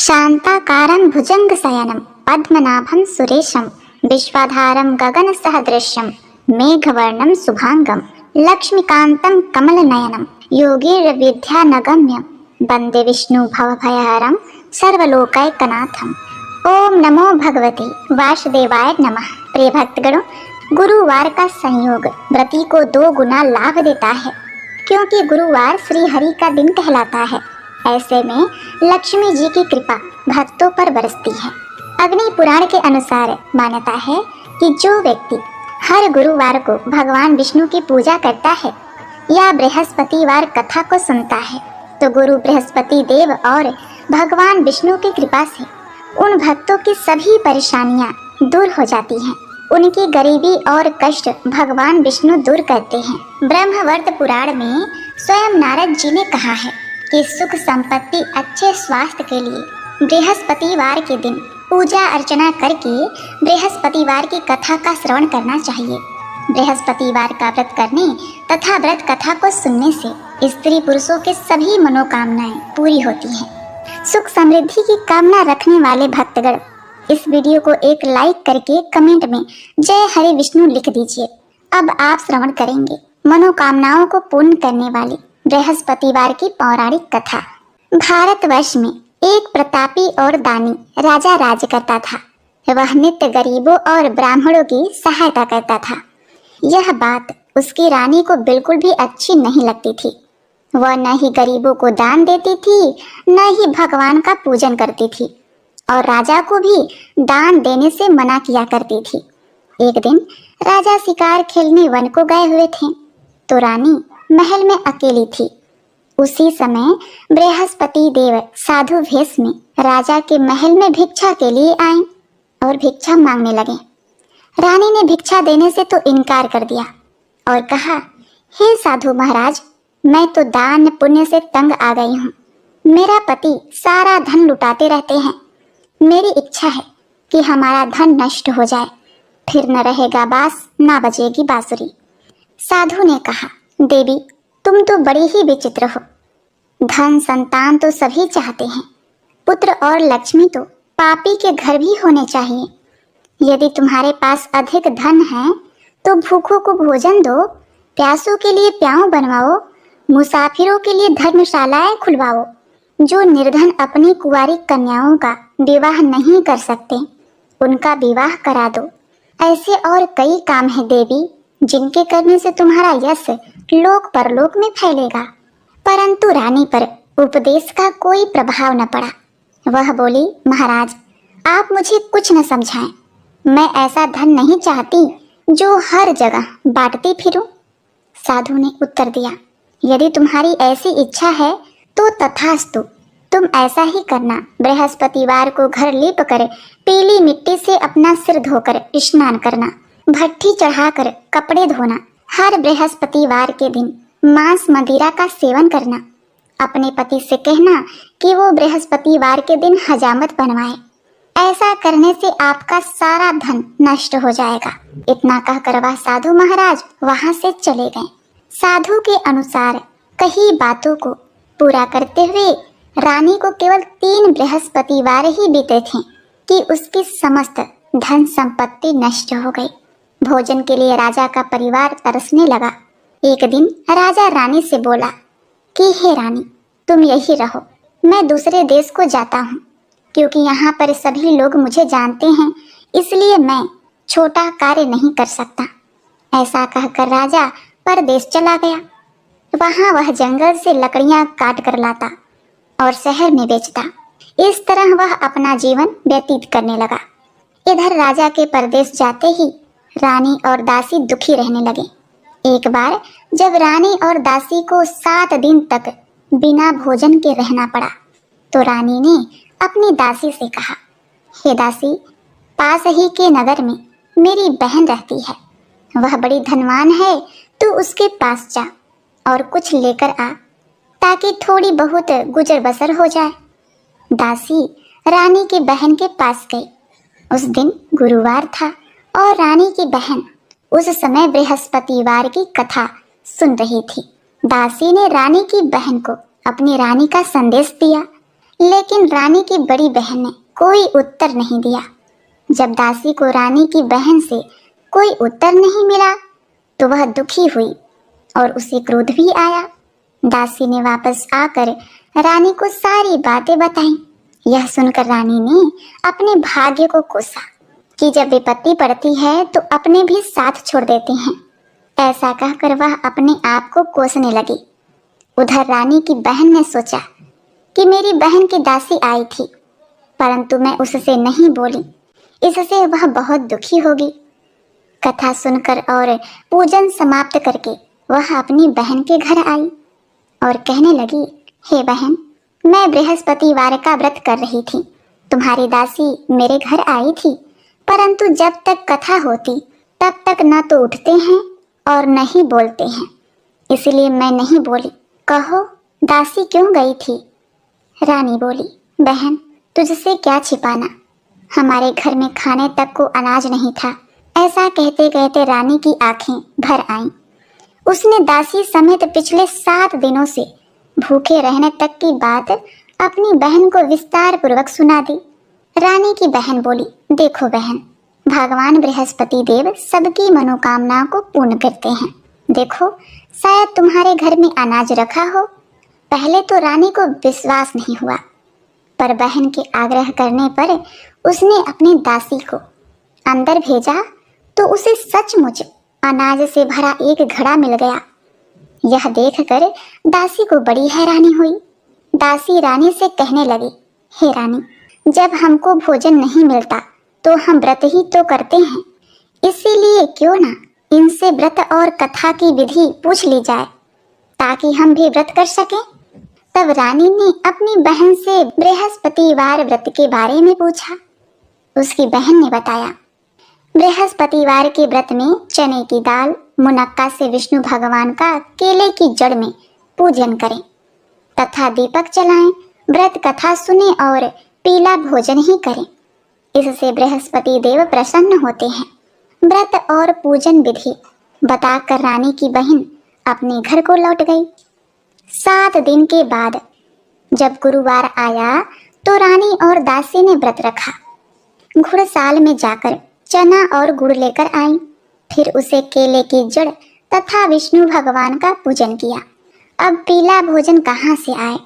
शांताकारं भुजंगशयनं पद्मनाभं सुरेशं विश्वाधारं गगनसदृशं मेघवर्णं शुभांगं लक्ष्मीकान्तं कमलनयनं योगीन्द्रविद्यानगम्यं वन्दे विष्णु भवभयहरं सर्वलोकैकनाथम्। ओम नमो भगवते वासुदेवाय नमः। प्रिय भक्तगणों, गुरुवार का संयोग व्रती को 2 गुना लाभ देता है, क्योंकि गुरुवार श्री हरि का दिन कहलाता है। ऐसे में लक्ष्मी जी की कृपा भक्तों पर बरसती है। अग्नि पुराण के अनुसार मान्यता है कि जो व्यक्ति हर गुरुवार को भगवान विष्णु की पूजा करता है या बृहस्पतिवार कथा को सुनता है, तो गुरु बृहस्पति देव और भगवान विष्णु की कृपा से उन भक्तों की सभी परेशानियां दूर हो जाती हैं। उनकी गरीबी और कष्ट भगवान विष्णु दूर करते हैं। ब्रह्मवर्त पुराण में स्वयं नारद जी ने कहा है कि सुख संपत्ति अच्छे स्वास्थ्य के लिए बृहस्पतिवार के दिन पूजा अर्चना करके बृहस्पतिवार की कथा का श्रवण करना चाहिए। बृहस्पतिवार का व्रत करने तथा व्रत कथा को सुनने से स्त्री पुरुषों के सभी मनोकामनाएं पूरी होती हैं। सुख समृद्धि की कामना रखने वाले भक्तगण इस वीडियो को एक लाइक करके कमेंट में जय हरि विष्णु लिख दीजिए। अब आप श्रवण करेंगे मनोकामनाओं को पूर्ण करने वाली बृहस्पतिवार की पौराणिक कथा। भारतवर्ष में एक प्रतापी और दानी राजा राज करता था। वह नित्य गरीबों और ब्राह्मणों की सहायता करता था। यह बात उसकी रानी को बिल्कुल भी अच्छी नहीं लगती थी। वह न ही गरीबों को दान देती थी, न ही भगवान का पूजन करती थी और राजा को भी दान देने से मना किया करती थी। एक दिन राजा शिकार खेलने वन को गए हुए थे, तो रानी महल में अकेली थी। उसी समय बृहस्पति देव साधु वेश में राजा के महल में भिक्षा के लिए आए और भिक्षा मांगने लगे। रानी ने भिक्षा देने से तो इनकार कर दिया और कहा, हे साधु महाराज, मैं तो दान पुण्य से तंग आ गई हूँ। मेरा पति सारा धन लुटाते रहते हैं। मेरी इच्छा है कि हमारा धन नष्ट हो जाए, फिर न रहेगा बांस, न बजेगी बांसुरी। साधु ने कहा, देवी, तुम तो बड़ी ही विचित्र हो। धन संतान तो सभी चाहते हैं, पुत्र और लक्ष्मी तो पापी के घर भी होने चाहिए। यदि तुम्हारे पास अधिक धन है तो भूखों को भोजन दो, प्यासों के लिए प्याऊ बनवाओ, मुसाफिरों के लिए धर्मशालाएं खुलवाओ। जो निर्धन अपनी कुंवारी कन्याओं का विवाह नहीं कर सकते, उनका विवाह करा दो। ऐसे और कई काम है देवी, जिनके करने से तुम्हारा यश लोक परलोक में फैलेगा। परंतु रानी पर उपदेश का कोई प्रभाव न पड़ा। वह बोली, महाराज, आप मुझे कुछ न समझाएं। मैं ऐसा धन नहीं चाहती जो हर जगह बांटती फिरूं। साधु ने उत्तर दिया, यदि तुम्हारी ऐसी इच्छा है तो तथास्तु, तुम ऐसा ही करना। बृहस्पतिवार को घर लीप कर पीली मिट्टी से अपना सिर धोकर स्नान करना, भट्ठी चढ़ाकर कपड़े धोना, हर बृहस्पतिवार के दिन मांस मदिरा का सेवन करना। अपने पति से कहना कि वो बृहस्पतिवार के दिन हजामत बनवाए। ऐसा करने से आपका सारा धन नष्ट हो जाएगा। इतना कहकर वह साधु महाराज वहां से चले गए। साधु के अनुसार कई बातों को पूरा करते हुए रानी को केवल 3 बृहस्पतिवार ही बीते थे कि उसकी समस्त धन संपत्ति नष्ट हो गई। भोजन के लिए राजा का परिवार तरसने लगा। एक दिन राजा रानी से बोला कि हे रानी, तुम यही रहो, मैं दूसरे देश को जाता हूँ, क्योंकि यहाँ पर सभी लोग मुझे जानते हैं, इसलिए मैं छोटा कार्य नहीं कर सकता। ऐसा कहकर राजा परदेश चला गया। वहाँ वह जंगल से लकड़ियाँ काट कर लाता और शहर में बेचता। इस तरह वह अपना जीवन व्यतीत करने लगा। इधर राजा के परदेश जाते ही रानी और दासी दुखी रहने लगे। एक बार जब रानी और दासी को 7 दिन तक बिना भोजन के रहना पड़ा, तो रानी ने अपनी दासी से कहा, हे दासी, पास ही के नगर में मेरी बहन रहती है। वह बड़ी धनवान है, तू उसके पास जा और कुछ लेकर आ, ताकि थोड़ी बहुत गुजर बसर हो जाए। दासी रानी की बहन के पास गई। उस दिन गुरुवार था और रानी की बहन उस समय बृहस्पतिवार की कथा सुन रही थी। दासी ने रानी की बहन को अपनी रानी का संदेश दिया। लेकिन रानी की बड़ी बहन ने कोई उत्तर नहीं दिया। जब दासी को रानी की बहन से कोई उत्तर नहीं मिला तो वह दुखी हुई और उसे क्रोध भी आया। दासी ने वापस आकर रानी को सारी बातें बताई। यह सुनकर रानी ने अपने भाग्य को कोसा कि जब विपत्ति पड़ती है तो अपने भी साथ छोड़ देते हैं। ऐसा कहकर वह अपने आप को कोसने लगी। उधर रानी की बहन ने सोचा कि मेरी बहन की दासी आई थी, परंतु मैं उससे नहीं बोली, इससे वह बहुत दुखी होगी। कथा सुनकर और पूजन समाप्त करके वह अपनी बहन के घर आई और कहने लगी, हे बहन, मैं बृहस्पतिवार का व्रत कर रही थी। तुम्हारी दासी मेरे घर आई थी, परंतु जब तक कथा होती तब तक न तो उठते हैं और न ही बोलते हैं, इसलिए मैं नहीं बोली। कहो, दासी क्यों गई थी? रानी बोली, बहन, तुझसे क्या छिपाना, हमारे घर में खाने तक को अनाज नहीं था। ऐसा कहते कहते रानी की आंखें भर आईं। उसने दासी समेत पिछले 7 दिनों से भूखे रहने तक की बात अपनी बहन को विस्तार पूर्वक सुना दी। रानी की बहन बोली, देखो बहन, भगवान बृहस्पति देव सबकी मनोकामनाओं को पूर्ण करते हैं। देखो, शायद तुम्हारे घर में अनाज रखा हो। पहले तो रानी को विश्वास नहीं हुआ, पर बहन के आग्रह करने पर उसने अपनी दासी को अंदर भेजा तो उसे सचमुच अनाज से भरा एक घड़ा मिल गया। यह देखकर दासी को बड़ी हैरानी हुई। दासी रानी से कहने लगी, हे रानी, जब हमको भोजन नहीं मिलता तो हम व्रत ही तो करते हैं, इसीलिए क्यों ना इनसे व्रत और कथा की विधि पूछ ली जाए ताकि हम भी व्रत कर सकें। तब रानी ने अपनी बहन से बृहस्पतिवार व्रत के बारे में पूछा। उसकी बहन ने बताया, बृहस्पतिवार के व्रत में चने की दाल, मुनक्का से विष्णु भगवान का केले की जड़ में पूजन करें तथा दीपक जलाएं, व्रत कथा सुने और पीला भोजन ही करें। इससे बृहस्पति देव प्रसन्न होते हैं। व्रत और पूजन विधि बताकर रानी की बहन अपने घर को लौट गई। 7 दिन के बाद जब गुरुवार आया तो रानी और दासी ने व्रत रखा। घुड़साल में जाकर चना और गुड़ लेकर आई, फिर उसे केले की जड़ तथा विष्णु भगवान का पूजन किया। अब पीला भोजन कहाँ से आए,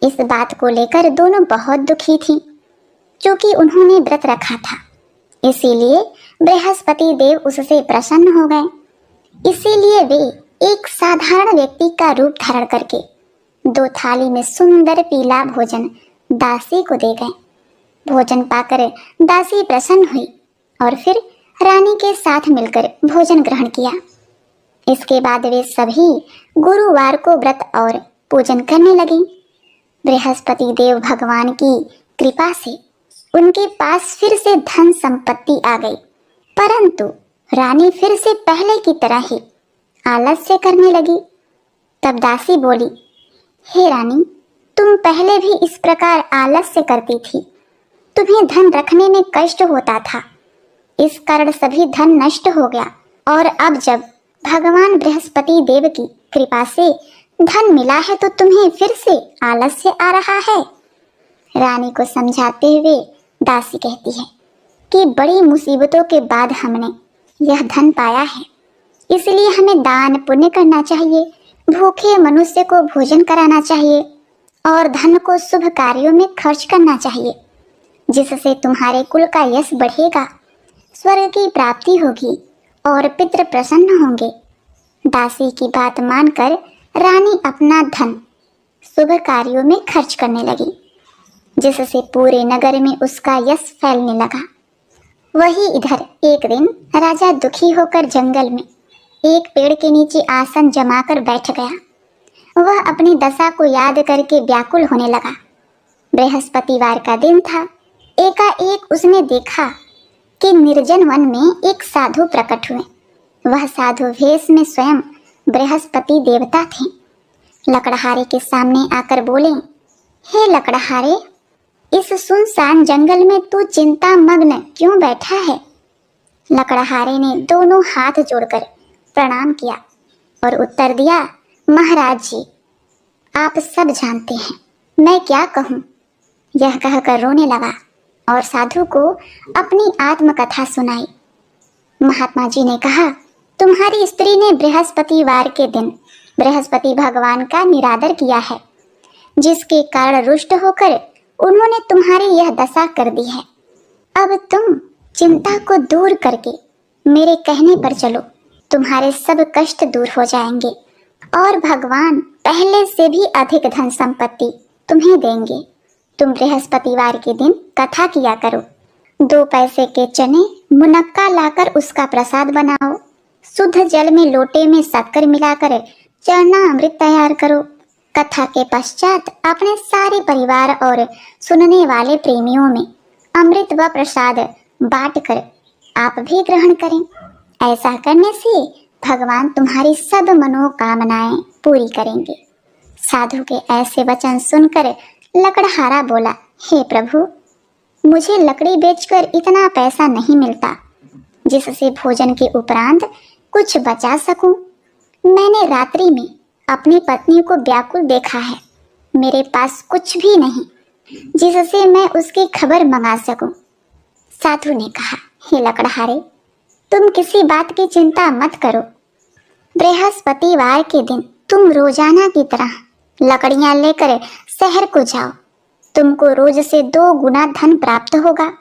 इस बात को लेकर दोनों बहुत दुखी थीं, क्योंकि उन्होंने व्रत रखा था। इसीलिए बृहस्पति देव उससे प्रसन्न हो गए। इसीलिए वे एक साधारण व्यक्ति का रूप धारण करके 2 थाली में सुंदर पीला भोजन दासी को दे गए। भोजन पाकर दासी प्रसन्न हुई और फिर रानी के साथ मिलकर भोजन ग्रहण किया। इसके बाद वे सभी गुरुवार को व्रत और पूजन करने लगी। बृहस्पति देव भगवान की कृपा से उनके पास फिर से धन संपत्ति आ गई, परंतु रानी फिर से पहले की तरह ही आलस्य करने लगी। तब दासी बोली, हे रानी, तुम पहले भी इस प्रकार आलस्य करती थी। तुम्हें धन रखने में कष्ट होता था, इस कारण सभी धन नष्ट हो गया, और अब जब भगवान बृहस्पति देव की कृपा से धन मिला है तो तुम्हें फिर से आलस्य आ रहा है। रानी को समझाते हुए दासी कहती है कि बड़ी मुसीबतों के बाद हमने यह धन पाया है, इसलिए हमें दान पुण्य करना चाहिए, भूखे मनुष्य को भोजन कराना चाहिए और धन को शुभ कार्यों में खर्च करना चाहिए, जिससे तुम्हारे कुल का यश बढ़ेगा, स्वर्ग की प्राप्ति होगी और पितृ प्रसन्न होंगे। दासी की बात मानकर रानी अपना धन शुभ कार्यों में खर्च करने लगी, जिससे पूरे नगर में उसका यश फैलने लगा। वही इधर एक दिन राजा दुखी होकर जंगल में एक पेड़ के नीचे आसन जमाकर बैठ गया। वह अपनी दशा को याद करके व्याकुल होने लगा। बृहस्पतिवार का दिन था। एकाएक उसने देखा कि निर्जन वन में एक साधु प्रकट हुए। वह साधु भेष में स्वयं बृहस्पति देवता थे। लकड़हारे के सामने आकर बोले, हे लकड़हारे, इस सुनसान जंगल में तू चिंता मग्न क्यों बैठा है? लकड़हारे ने दोनों हाथ जोड़कर प्रणाम किया और उत्तर दिया, महाराज जी, आप सब जानते हैं, मैं क्या कहूँ, यह कहकर रोने लगा और साधु को अपनी आत्मकथा सुनाई। महात्मा जी ने कहा, तुम्हारी स्त्री ने बृहस्पतिवार के दिन बृहस्पति भगवान का निरादर किया है, जिसके कारण रुष्ट होकर उन्होंने तुम्हारी यह दशा कर दी है। अब तुम चिंता को दूर करके मेरे कहने पर चलो, तुम्हारे सब कष्ट दूर हो जाएंगे और भगवान पहले से भी अधिक धन संपत्ति तुम्हें देंगे। तुम बृहस्पतिवार के दिन कथा किया करो। 2 पैसे के चने मुनक्का लाकर उसका प्रसाद बनाओ। शुद्ध जल में लोटे में शक्कर मिलाकर चरना अमृत तैयार करो। कथा के पश्चात अपने सारे परिवार और सुनने वाले प्रेमियों में अमृत व प्रसाद बांटकर आप भी ग्रहण करें। ऐसा करने से भगवान तुम्हारी सब मनोकामनाएं पूरी करेंगे। साधु के ऐसे वचन सुनकर लकड़हारा बोला, हे प्रभु, मुझे लकड़ी बेचकर इतना पैसा नहीं मिलता जिससे भोजन के उपरांत कुछ बचा सकूं। मैंने रात्रि में अपनी पत्नी को व्याकुल देखा है। मेरे पास कुछ भी नहीं जिससे मैं उसकी खबर मंगा सकूं। साधु ने कहा, हे लकड़हारे, तुम किसी बात की चिंता मत करो। बृहस्पतिवार के दिन तुम रोजाना की तरह लकड़ियां लेकर शहर को जाओ। तुमको रोज से 2 गुना धन प्राप्त होगा,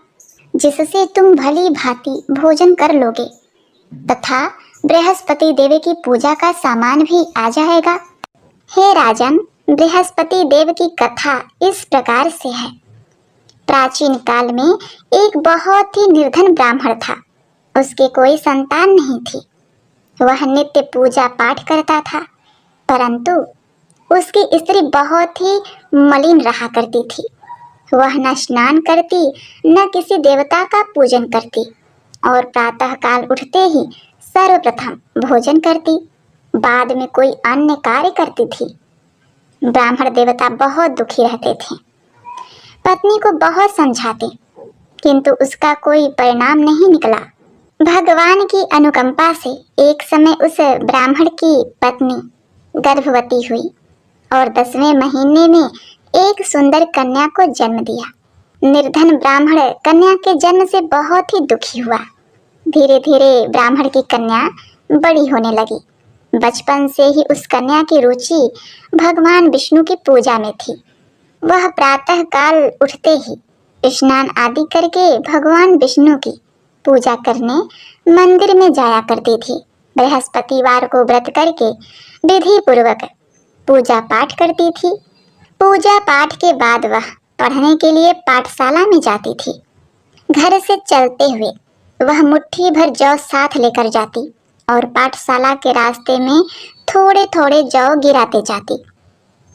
जिससे तुम भली भांति भोजन कर लोगे तथा बृहस्पति देव की पूजा का सामान भी आ जाएगा। हे राजन, बृहस्पति देव की कथा इस प्रकार से है। प्राचीन काल में एक बहुत ही निर्धन ब्राह्मण था। उसके कोई संतान नहीं थी। वह नित्य पूजा पाठ करता था, परंतु उसकी स्त्री बहुत ही मलिन रहा करती थी। वह न स्नान करती, न किसी देवता का पूजन करती और प्रातः काल उठते ही सर्वप्रथम भोजन करती, बाद में कोई अन्य कार्य करती थी। ब्राह्मण देवता बहुत दुखी रहते थे। पत्नी को बहुत समझाते, किंतु उसका कोई परिणाम नहीं निकला। भगवान की अनुकंपा से एक समय उस ब्राह्मण की पत्नी गर्भवती हुई और 10वें महीने में एक सुंदर कन्या को जन्म दिया। निर्धन ब्राह्मण कन्या के जन्म से बहुत ही दुखी हुआ। धीरे धीरे ब्राह्मण की कन्या बड़ी होने लगी। बचपन से ही उस कन्या की रुचि भगवान विष्णु की पूजा में थी। वह प्रातः काल उठते ही स्नान आदि करके भगवान विष्णु की पूजा करने मंदिर में जाया करती थी। बृहस्पतिवार को व्रत करके विधि पूर्वक पूजा पाठ करती थी। पूजा पाठ के बाद वह पढ़ने के लिए पाठशाला में जाती थी। घर से चलते हुए वह मुट्ठी भर जौ साथ लेकर जाती और पाठशाला के रास्ते में थोड़े थोड़े जौ गिराते जाती।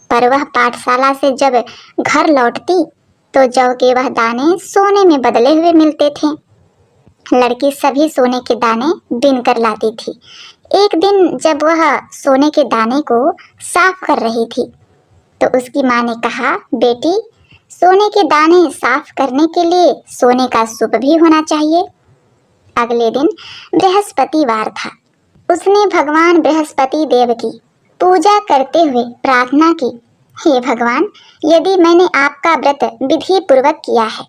पर वह पाठशाला से जब घर लौटती तो जौ के वह दाने सोने में बदले हुए मिलते थे। लड़की सभी सोने के दाने बीन कर लाती थी। एक दिन जब वह सोने के दाने को साफ कर रही थी तो उसकी माँ ने कहा, बेटी, सोने के दाने साफ करने के लिए सोने का सूप भी होना चाहिए। अगले दिन बृहस्पतिवार था। उसने भगवान बृहस्पति देव की पूजा करते हुए प्रार्थना की, हे भगवान, यदि मैंने आपका व्रत विधि पूर्वक किया है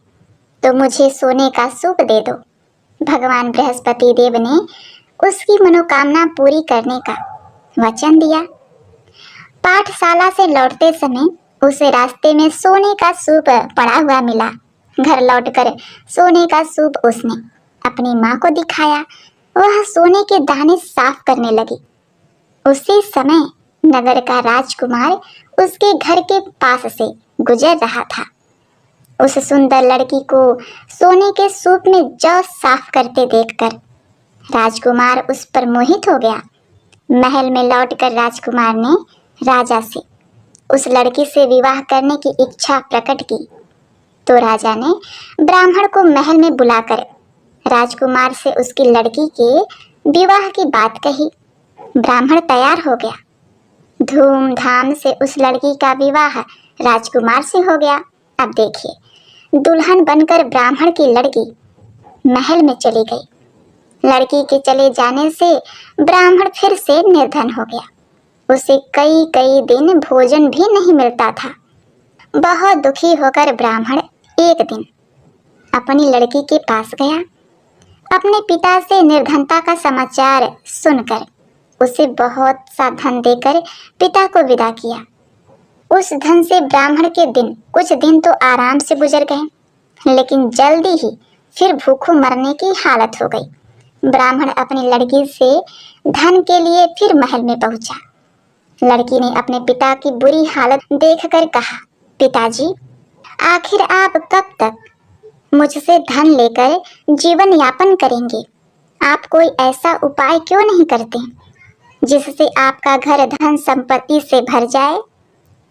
तो मुझे सोने का सूप दे दो। भगवान बृहस्पति देव ने उसकी मनोकामना पूरी करने का वचन दिया। पाठशाला से लौटते समय उसे रास्ते में सोने का सूप पड़ा हुआ मिला। घर लौटकर सोने का सूप उसने अपनी माँ को दिखाया। वह सोने के दाने साफ करने लगी। उसी समय नगर का राजकुमार उसके घर के पास से गुजर रहा था। उस सुंदर लड़की को सोने के सूप में जौ साफ करते देखकर राजकुमार उस पर मोहित हो गया। महल में लौटकर राजकुमार ने राजा से उस लड़की से विवाह करने की इच्छा प्रकट की। तो राजा ने ब्राह्मण को महल में बुलाकर राजकुमार से उसकी लड़की के विवाह की बात कही। ब्राह्मण तैयार हो गया। धूमधाम से उस लड़की का विवाह राजकुमार से हो गया। अब देखिए, दुल्हन बनकर ब्राह्मण की लड़की महल में चली गई। लड़की के चले जाने से ब्राह्मण फिर से निर्धन हो गया। उसे कई कई दिन भोजन भी नहीं मिलता था। बहुत दुखी होकर ब्राह्मण एक दिन अपनी लड़की के पास गया। अपने पिता से निर्धनता का समाचार सुनकर उसे बहुत सा धन देकर पिता को विदा किया। उस धन से ब्राह्मण के दिन कुछ दिन तो आराम से गुजर गए, लेकिन जल्दी ही फिर भूखों मरने की हालत हो गई। ब्राह्मण अपनी लड़की से धन के लिए फिर महल में पहुंचा। लड़की ने अपने पिता की बुरी हालत देखकर कहा, पिताजी, आखिर आप कब तक मुझसे धन लेकर जीवन यापन करेंगे? आप कोई ऐसा उपाय क्यों नहीं करते जिससे आपका घर धन संपत्ति से भर जाए?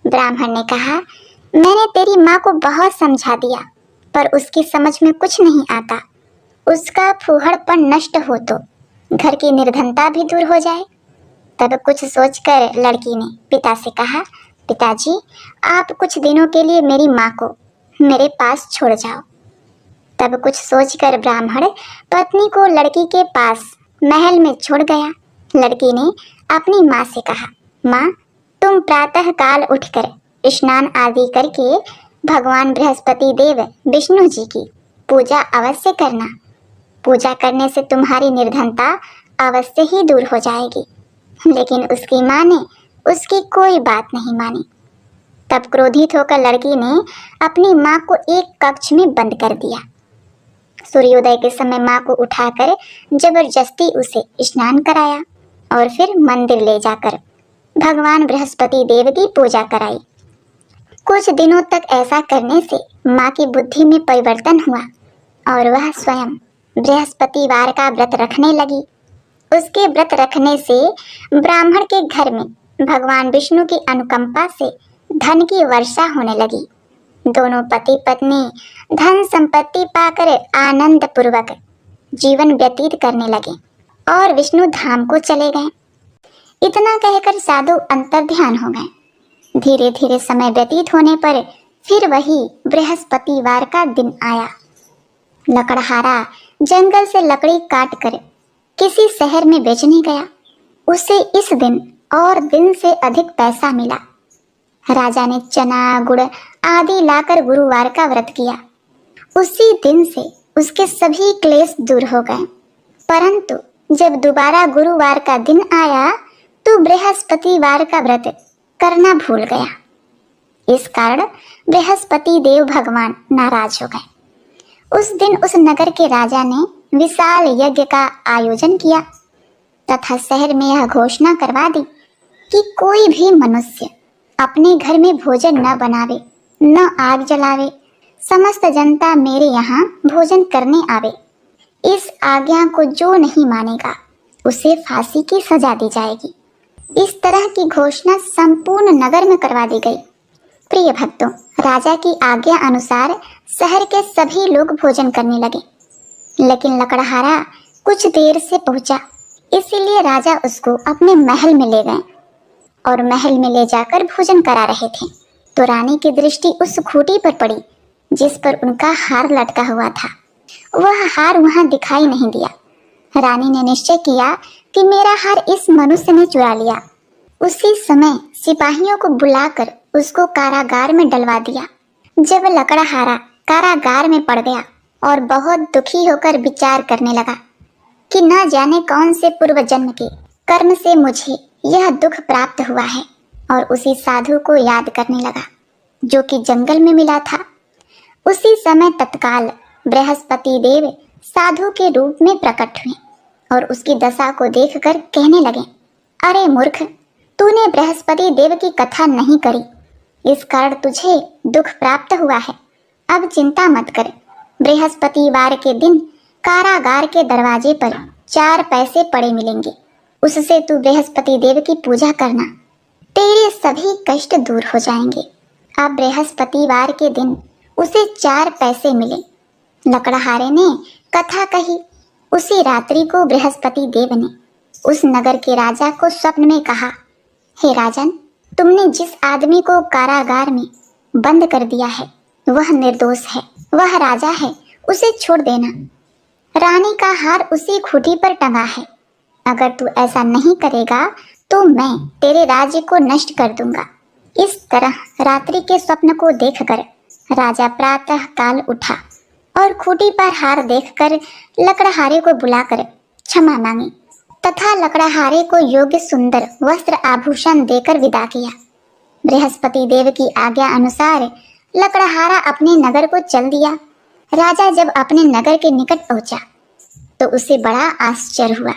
ब्राह्मण ने कहा, मैंने तेरी माँ को बहुत समझा दिया, पर उसकी समझ में कुछ नहीं आता। उसका फूहड़पन नष्ट हो तो घर की निर्धनता भी दूर हो जाए। तब कुछ सोचकर लड़की ने पिता से कहा, पिताजी, आप कुछ दिनों के लिए मेरी माँ को मेरे पास छोड़ जाओ। तब कुछ सोचकर ब्राह्मण पत्नी को लड़की के पास महल में छोड़ गया। लड़की ने अपनी माँ से कहा, माँ, तुम प्रातः काल उठकर स्नान आदि करके भगवान बृहस्पति देव विष्णु जी की पूजा अवश्य करना। पूजा करने से तुम्हारी निर्धनता अवश्य ही दूर हो जाएगी। लेकिन उसकी माँ ने उसकी कोई बात नहीं मानी। तब क्रोधित होकर लड़की ने अपनी माँ को एक कक्ष में बंद कर दिया। सूर्योदय के समय माँ को उठाकर जबरदस्ती उसे स्नान कराया और फिर मंदिर ले जाकर भगवान बृहस्पति देव की पूजा कराई। कुछ दिनों तक ऐसा करने से माँ की बुद्धि में परिवर्तन हुआ और वह स्वयं बृहस्पतिवार का व्रत रखने लगी। उसके व्रत रखने से ब्राह्मण के घर में भगवान विष्णु की अनुकंपा से धन की वर्षा होने लगी। दोनों पति पत्नी धन संपत्ति पाकर आनंद पूर्वक जीवन व्यतीत करने लगे और विष्णु धाम को चले गए। इतना कहकर साधु अंतर्ध्यान हो गए। धीरे धीरे समय व्यतीत होने पर फिर वही बृहस्पतिवार का दिन आया। लकड़हारा जंगल से लकड़ी काट कर किसी शहर में बेचने गया। उसे इस दिन और दिन से अधिक पैसा मिला। राजा ने चना गुड़ आदि लाकर गुरुवार का व्रत किया। उसी दिन से उसके सभी क्लेश दूर हो गए। परंतु जब दोबारा गुरुवार का दिन आया तो बृहस्पतिवार का व्रत करना भूल गया। इस कारण बृहस्पति देव भगवान नाराज हो गए। उस दिन उस नगर के राजा ने विशाल यज्ञ का आयोजन किया तथा शहर में यह घोषणा करवा दी कि कोई भी मनुष्य अपने घर में भोजन न बनावे, न आग जलावे। समस्त जनता मेरे यहाँ भोजन करने आवे। इस आज्ञा को जो नहीं मानेगा उसे फांसी की सजा दी जाएगी। इस तरह की घोषणा संपूर्ण नगर में करवा दी गई। प्रिय भक्तों, राजा की आज्ञा अनुसार शहर के सभी लोग भोजन करने लगे, लेकिन लकड़हारा कुछ देर से पहुंचा, इसीलिए राजा उसको अपने महल में ले गए और महल में ले जाकर भोजन करा रहे थे तो रानी की दृष्टि उस खूंटी पर पड़ी जिस पर उनका हार लटका हुआ था। वह हार वहां दिखाई नहीं दिया। रानी ने निश्चय किया कि मेरा हार इस मनुष्य ने चुरा लिया। उसी समय सिपाहियों को बुलाकर उसको कारागार में डलवा दिया। जब लकड़हारा कारागार में पड़ गया और बहुत दुखी होकर विचार करने लगा कि न जाने कौन से पूर्व जन्म के कर्म से मुझे यह दुख प्राप्त हुआ है, और उसी साधु को याद करने लगा जो कि जंगल में मिला था। उसी समय तत्काल बृहस्पति देव साधु के रूप में प्रकट हुए और उसकी दशा को देखकर कहने लगे, अरे मूर्ख, तूने बृहस्पति देव की कथा नहीं करी, इस कारण तुझे दुख प्राप्त हुआ है। अब चिंता मत कर। बृहस्पतिवार के दिन कारागार के दरवाजे पर 4 पैसे पड़े मिलेंगे, उससे तू बृहस्पति देव की पूजा करना, तेरे सभी कष्ट दूर हो जाएंगे। अब बृहस्पतिवार के दिन उसे 4 पैसे मिले। लकड़हारे ने कथा कही। उसी रात्रि को बृहस्पति देव ने उस नगर के राजा को स्वप्न में कहा, हे राजन, तुमने जिस आदमी को कारागार में बंद कर दिया है वह निर्दोष है, वह राजा है, उसे छोड़ देना। रानी का हार उसी खूंटी पर टंगा है। अगर तू ऐसा नहीं करेगा तो मैं तेरे राज्य को नष्ट कर दूंगा। इस तरह रात्रि के स्वप्न को देखकर राजा प्रातः काल उठा और खूंटी पर हार देखकर लकड़हारे को बुलाकर क्षमा मांगी तथा लकड़हारे को योग्य सुंदर वस्त्र आभूषण देकर विदा किया। बृहस्पति देव की आज्ञा अनुसार लकड़हारा अपने नगर को चल दिया। राजा जब अपने नगर के निकट पहुंचा तो उसे बड़ा आश्चर्य हुआ।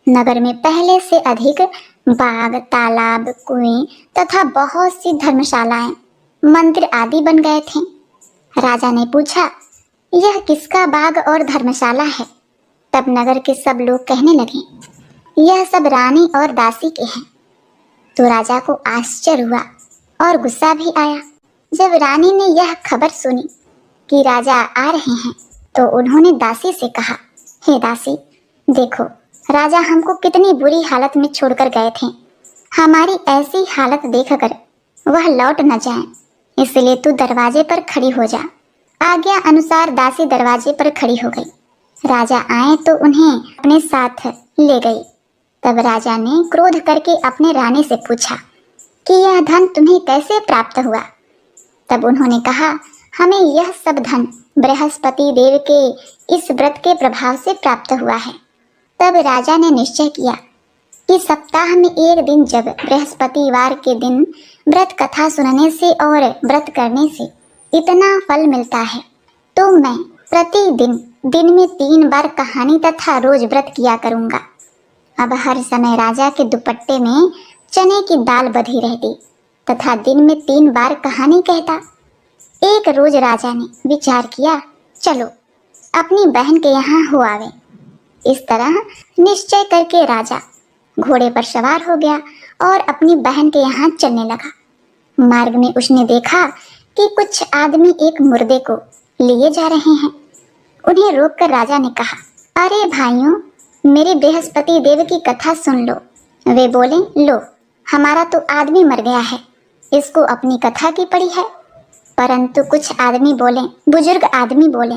नगर में पहले से अधिक बाग, तालाब, कुएं तथा बहुत सी धर्मशालाएं, मंदिर आदि बन गए थे। राजा ने पूछा, यह किसका बाग और धर्मशाला है? तब नगर के सब लोग कहने लगे, यह सब रानी और दासी के हैं। तो राजा को आश्चर्य हुआ और गुस्सा भी आया। जब रानी ने यह खबर सुनी कि राजा आ रहे हैं तो उन्होंने दासी से कहा, हे दासी, देखो राजा हमको कितनी बुरी हालत में छोड़कर गए थे। हमारी ऐसी हालत देखकर वह लौट न जाए, इसलिए तू दरवाजे पर खड़ी हो जा। आज्ञा अनुसार दासी दरवाजे पर खड़ी हो गई। राजा आए तो उन्हें अपने साथ ले गई। तब राजा ने क्रोध करके अपने रानी से पूछा कि यह धन तुम्हें कैसे प्राप्त हुआ? तब उन्होंने कहा, हमें यह सब धन बृहस्पति देव के इस व्रत के प्रभाव से प्राप्त हुआ है। तब राजा ने निश्चय किया कि सप्ताह में एक दिन जब बृहस्पतिवार के दिन व्रत कथा सुनने से और व्रत करने से इतना फल मिलता है तो मैं प्रतिदिन दिन में 3 बार कहानी तथा रोज व्रत किया करूंगा। अब हर समय राजा के दुपट्टे में चने की दाल बधी रहती तथा दिन में 3 बार कहानी कहता। एक रोज राजा ने विचार किया, चलो अपनी बहन के यहाँ हो आवे। इस तरह निश्चय करके राजा घोड़े पर सवार हो गया और अपनी बहन के यहाँ चलने लगा। मार्ग में उसने देखा कि कुछ आदमी एक मुर्दे को लिए जा रहे हैं। उन्हें रोककर राजा ने कहा, अरे भाइयों, मेरे बृहस्पति देव की कथा सुन लो। वे बोले, लो हमारा तो आदमी मर गया है, इसको अपनी कथा की पड़ी है। परंतु कुछ आदमी बोले, बुजुर्ग आदमी बोले,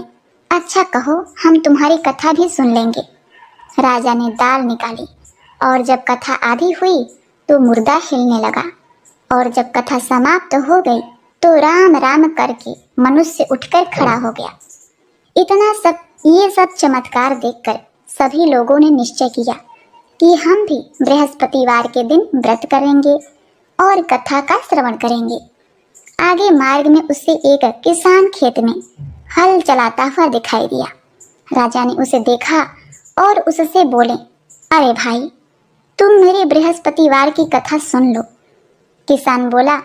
अच्छा कहो, हम तुम्हारी कथा भी सुन लेंगे। राजा ने दाल निकाली और जब कथा आधी हुई तो मुर्दा हिलने लगा और जब कथा समाप्त हो गई तो राम राम करके मनुष्य उठकर खड़ा हो गया। ये सब चमत्कार देखकर सभी लोगों ने निश्चय किया कि हम भी बृहस्पतिवार के दिन व्रत करेंगे और कथा का श्रवण करेंगे। आगे मार्ग में उसे एक किसान खेत में हल चलाता हुआ दिखाई दिया। राजा ने उसे देखा और उससे बोले, अरे भाई, तुम मेरे बृहस्पतिवार की कथा सुन लो। किसान बोला,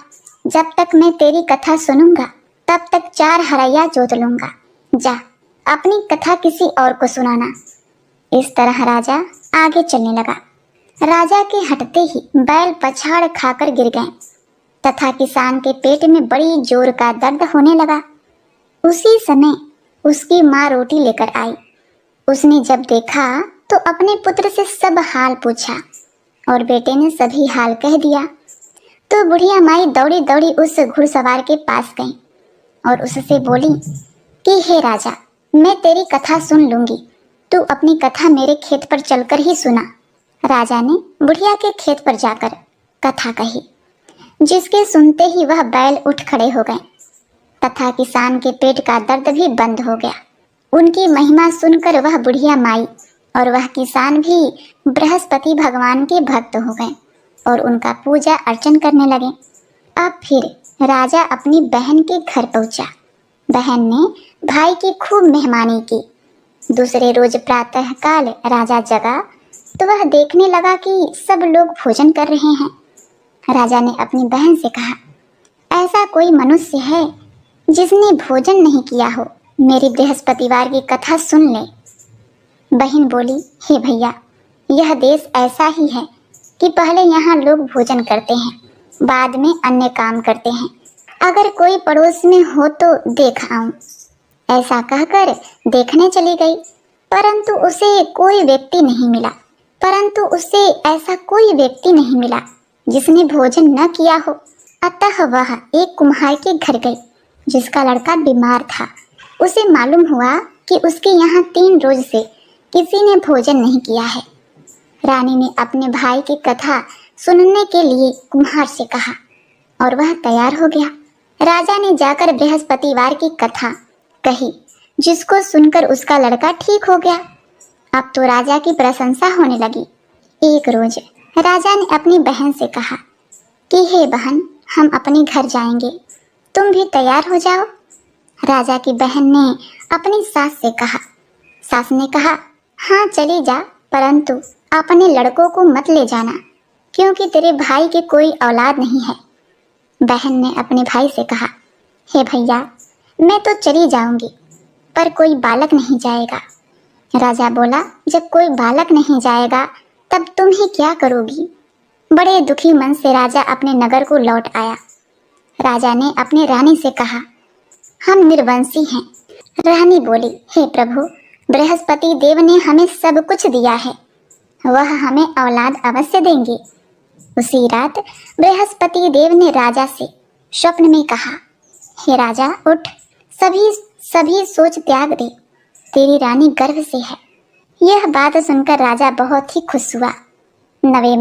जब तक मैं तेरी कथा सुनूंगा तब तक 4 हरैया जोत लूंगा। जा अपनी कथा किसी और को सुनाना। इस तरह राजा आगे चलने लगा। राजा के हटते ही बैल पछाड़ खाकर गिर गए तथा किसान के पेट में बड़ी जोर का दर्द होने लगा। उसी समय उसकी माँ रोटी लेकर आई। उसने जब देखा तो अपने पुत्र से सब हाल पूछा और बेटे ने सभी हाल कह दिया। तो बुढ़िया माई दौड़ी दौड़ी उस घुड़सवार के पास गई और उससे बोली कि हे राजा, मैं तेरी कथा सुन लूंगी, तू अपनी कथा मेरे खेत पर चलकर ही सुना। राजा ने बुढ़िया के खेत पर जाकर कथा कही, जिसके सुनते ही वह बैल उठ खड़े हो गए तथा किसान के पेट का दर्द भी बंद हो गया। उनकी महिमा सुनकर वह बुढ़िया माई और वह किसान भी बृहस्पति भगवान के भक्त हो गए और उनका पूजा अर्चन करने लगे। अब फिर राजा अपनी बहन के घर पहुंचा। बहन ने भाई की खूब मेहमानी की। दूसरे रोज प्रातः काल राजा जगा तो वह देखने लगा कि सब लोग भोजन कर रहे हैं। राजा ने अपनी बहन से कहा, ऐसा कोई मनुष्य है जिसने भोजन नहीं किया हो, मेरी बृहस्पतिवार की कथा सुन ले। बहन बोली, हे भैया, यह देश ऐसा ही है कि पहले यहाँ लोग भोजन करते हैं, बाद में अन्य काम करते हैं। अगर कोई पड़ोस में हो तो देख आऊं। ऐसा कहकर देखने चली गई, परंतु उसे कोई व्यक्ति नहीं मिला जिसने भोजन न किया हो। अतः वह एक कुम्हार के घर गई जिसका लड़का बीमार था। उसे मालूम हुआ कि उसके यहाँ 3 रोज से किसी ने भोजन नहीं किया है। रानी ने अपने भाई की कथा सुनने के लिए कुम्हार से कहा, और वह तैयार हो गया। राजा ने जाकर बृहस्पतिवार की कथा कही, जिसको सुनकर उसका लड़का ठीक हो गया। अब तो राजा की प्रशंसा होने लगी। एक रोज राजा ने अपनी बहन से कहा कि हे बहन, हम अपने घर जाएंगे, तुम भी तैयार हो जाओ। राजा की बहन ने अपनी सास से कहा। सास ने कहा, हाँ चली जा, परंतु अपने लड़कों को मत ले जाना, क्योंकि तेरे भाई के कोई औलाद नहीं है। बहन ने अपने भाई से कहा, हे भैया, मैं तो चली जाऊंगी, पर कोई बालक नहीं जाएगा। राजा बोला, जब कोई बालक नहीं जाएगा तब तुम ही क्या करोगी? बड़े दुखी मन से राजा अपने नगर को लौट आया। राजा ने अपने रानी से कहा, हम निर्वंशी हैं। रानी बोली, हे प्रभु, बृहस्पति देव ने हमें सब कुछ दिया है, वह हमें औलाद अवश्य देंगे। उसी रात बृहस्पति देव ने राजा से स्वप्न में कहा, हे राजा, उठ, सभी सोच त्याग दे, तेरी रानी गर्भ से है। यह बात सुनकर राजा बहुत ही खुश हुआ। 9वें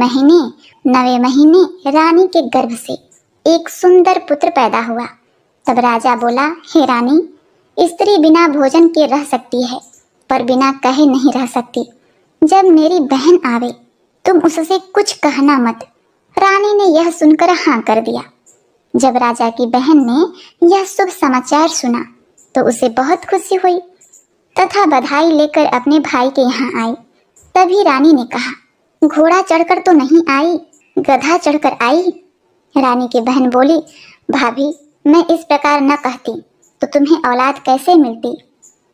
महीने रानी के गर्भ से एक सुंदर पुत्र पैदा हुआ। तब राजा बोला, हे रानी, स्त्री बिना भोजन के रह सकती है, पर बिना कहे नहीं रह सकती। जब मेरी बहन आवे तुम उससे कुछ कहना मत। रानी ने यह सुनकर हाँ कर दिया। जब राजा की बहन ने यह शुभ समाचार सुना तो उसे बहुत खुशी हुई तथा बधाई लेकर अपने भाई के यहाँ आई। तभी रानी ने कहा, घोड़ा चढ़कर तो नहीं आई, गधा चढ़कर आई। रानी की बहन बोली, भाभी, मैं इस प्रकार न कहती तो तुम्हें औलाद कैसे मिलती?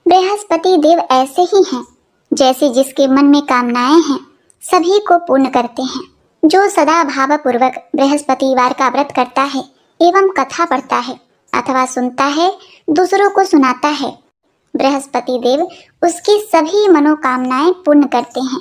बृहस्पति देव ऐसे ही हैं, जैसे जिसके मन में कामनाएं हैं सभी को पूर्ण करते हैं। जो सदा भावपूर्वक बृहस्पतिवार का व्रत करता है एवं कथा पढ़ता है अथवा सुनता है, दूसरों को सुनाता है, बृहस्पति देव उसकी सभी मनोकामनाएं पूर्ण करते हैं।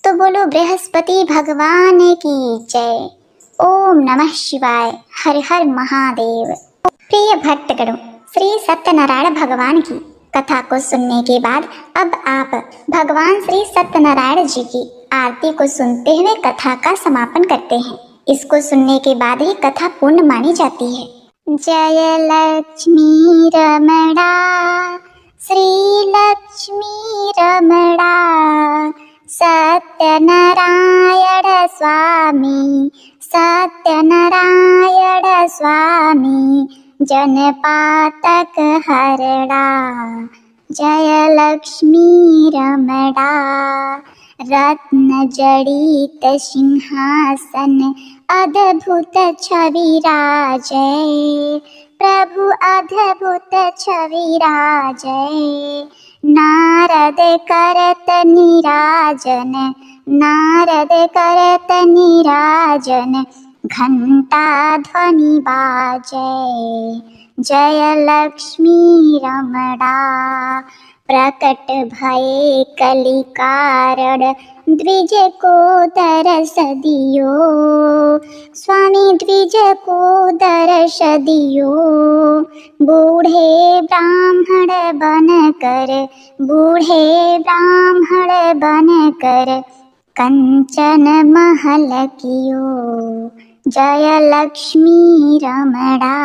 तो बोलो बृहस्पति भगवान की जय। ओम नमः शिवाय। हर हर महादेव। प्रिय भक्तगणों, श्री सत्यनारायण भगवान की कथा को सुनने के बाद अब आप भगवान श्री सत्यनारायण जी की आरती को सुनते हुए कथा का समापन करते हैं। इसको सुनने के बाद ही कथा पूर्ण मानी जाती है। जय लक्ष्मी रमणा, श्री लक्ष्मी रमणा, सत्यनारायण स्वामी, सत्यनारायण स्वामी, जनपातक हरड़ा। जय लक्ष्मी रमणा, रत्न जड़ित सिंहासन, अद्भुत छवि राजय, प्रभु अद्भुत छवि राजय। नारद करत निराजन, नारद करत निराजन, घंटा ध्वनि बाजय। जय लक्ष्मी रमणा, प्रकट भये कलि कारण, द्विज को दरस दियो, स्वामी द्विज को दरस दियो। बूढ़े ब्राह्मण बन कर, बूढ़े ब्राह्मण बन कर, कंचन महल कियो। जय लक्ष्मी रमणा,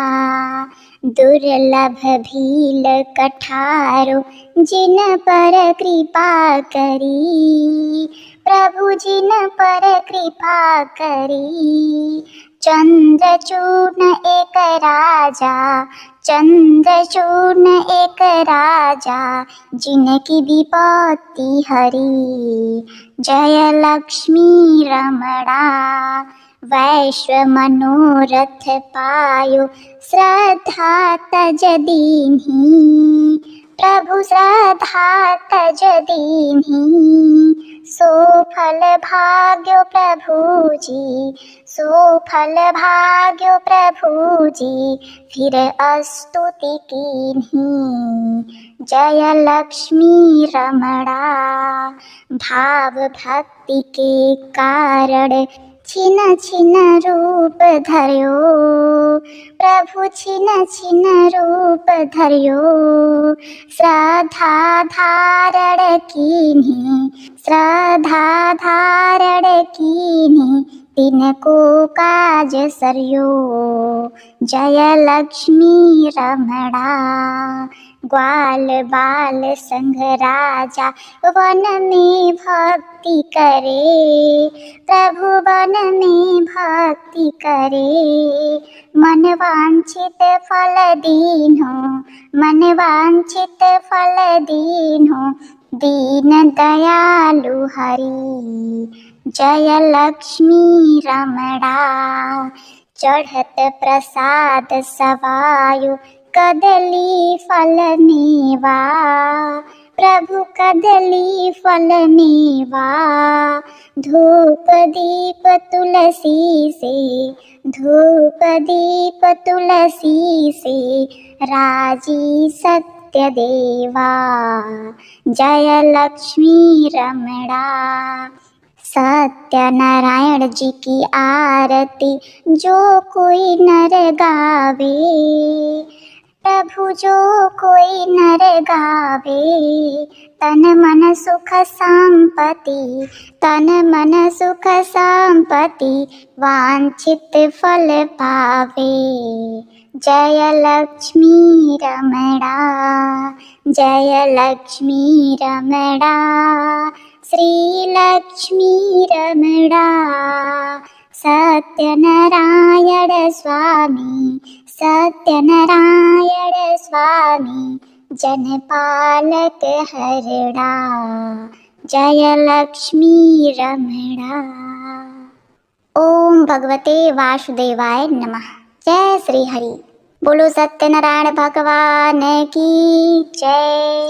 दुर्लभ भील कठारो, जिन पर कृपा करी, प्रभु जिन पर कृपा करी। चंद्रचूर्ण एक राजा, चंद्रचूर्ण एक राजा, जिनकी विपत्ति हरी। जय लक्ष्मी रमणा, वैश्व मनोरथ पायो, श्रद्धा तज दीन्ही, प्रभु श्रद्धा तज दीन्ही। सो फल भाग्यो प्रभु जी, सो फल भाग्यो प्रभु जी, फिर स्तुति कीन्ही। जय लक्ष्मी रमणा, भाव भक्ति के कारण छिन छिन रूप धर्यो, प्रभु छिन छिन रूप धर्यो। श्रद्धा धारण कीन्ही, श्रद्धा धारण कीन्ही, तिनको काज सर्यो जय लक्ष्मी रमणा। ग्वाल बाल संग राजा वन में भक्ति करे, प्रभु वन में भक्ति करे। मन वांछित फल दीन्हो, मन वांछित फल दीन्हो, दीन दयालु हरि जय लक्ष्मी रमणा। चढ़त प्रसाद सवायो कदली फल मेवा, प्रभु कदली फल मेवा। धूप दीप तुलसी से, धूप दीप तुलसी से, राजी सत्य देवा जय लक्ष्मी रमणा। सत्यनारायण जी की आरती जो कोई नर गावे, प्रभु जो कोई नर गावे। तन मन सुख संपत्ति, तन मन सुख संपत्ति, वांछित फल पावे जय लक्ष्मी रमणा, जय लक्ष्मी रमणा, श्री लक्ष्मी रमणा। सत्यनारायण स्वामी, सत्यनारायण स्वामी, जनपालक हरणा जय लक्ष्मी रमणा। ओम भगवते वासुदेवाय नमः। जय श्री हरि। बोलो सत्यनारायण भगवान की जय।